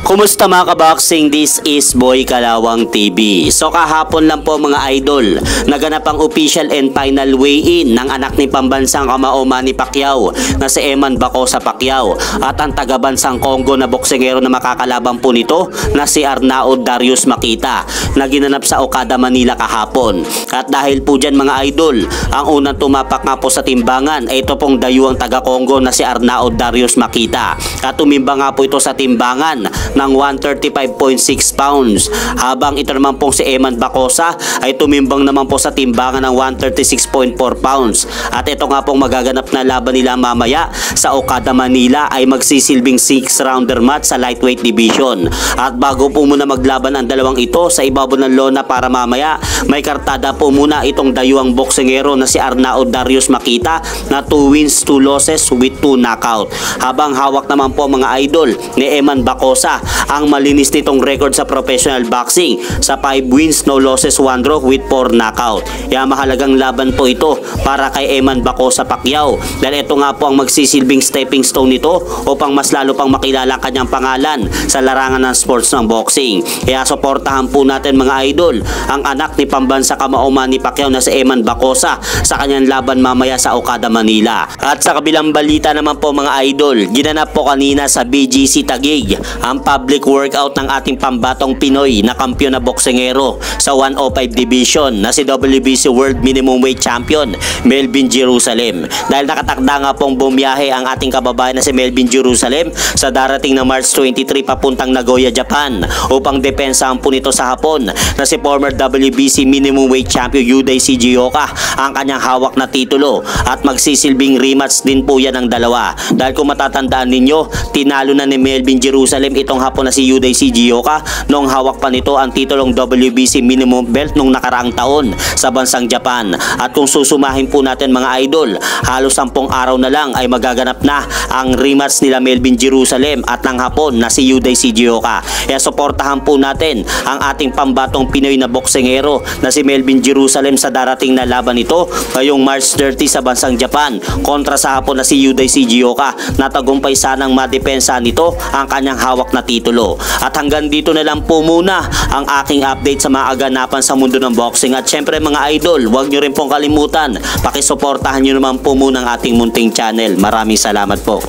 Kumusta mga kaboxing? This is Boy Kalawang TV. So kahapon lang po mga idol, naganap ang official and final weigh-in ng anak ni pambansang kamao Manny Pacquiao na si Eman Bacosa Pacquiao at ang taga-bansang Congo na boksingero na makakalaban po nito na si Arnaud Darius Makita na ginanap sa Okada, Manila kahapon. At dahil po dyan mga idol, ang unang tumapak nga po sa timbangan ay ito pong dayuang taga-Congo na si Arnaud Darius Makita at tumimbang nga po ito sa timbangan ng 135.6 pounds. Habang ito naman pong si Eman Bacosa ay tumimbang naman po sa timbangan ng 136.4 pounds. At ito nga pong magaganap na laban nila mamaya sa Okada, Manila ay magsisilbing 6-rounder match sa lightweight division. At bago po muna maglaban ang dalawang ito sa ibabaw ng lona para mamaya, may kartada po muna itong dayuang boksingero na si Arnaud Darius Makita na 2 wins, 2 losses with 2 knockout. Habang hawak naman po mga idol ni Eman Bacosa ang malinis nitong record sa professional boxing sa 5 wins, no losses, 1 draw with 4 knockout. Kaya mahalagang laban po ito para kay Eman Bacosa Pacquiao dahil ito nga po ang magsisilbing stepping stone nito upang mas lalo pang makilala kanyang pangalan sa larangan ng sports ng boxing. Kaya suportahan po natin mga idol ang anak ni pambansa kamao Manny Pacquiao na si Eman Bacosa sa kanyang laban mamaya sa Okada, Manila. At sa kabilang balita naman po mga idol, ginanap po kanina sa BGC Taguig ang public workout ng ating pambatong Pinoy na kampiyon na boksingero sa 105 division na si WBC World Minimum Weight Champion Melvin Jerusalem. Dahil nakatakda nga pong bumiyahe ang ating kababayan na si Melvin Jerusalem sa darating na March 23 papuntang Nagoya, Japan upang depensahan po nito sa hapon na si former WBC Minimum Weight Champion Yuday Sigioka ang kanyang hawak na titulo at magsisilbing rematch din po yan ng dalawa. Dahil kung matatandaan ninyo, tinalo na ni Melvin Jerusalem itong hapon na si Yuday Sigioka noong hawak pa nito ang titulong WBC minimum belt nung nakaraang taon sa bansang Japan. At kung susumahin po natin mga idol, halos 10 araw na lang ay magaganap na ang rematch nila Melvin Jerusalem at ng hapon na si Yuday Sigioka. Kaya suportahan po natin ang ating pambatong Pinoy na boksingero na si Melvin Jerusalem sa darating na laban nito ngayong March 30 sa bansang Japan kontra sa hapon na si Yuday Sigioka na tagumpay sanang madepensa nito ang kanyang hawak na titulo. At hanggang dito na lang po muna ang aking update sa mga aganapan sa mundo ng boxing. At syempre mga idol, huwag nyo rin pong kalimutan, pakisuportahan nyo naman po muna ang ating munting channel. Maraming salamat po.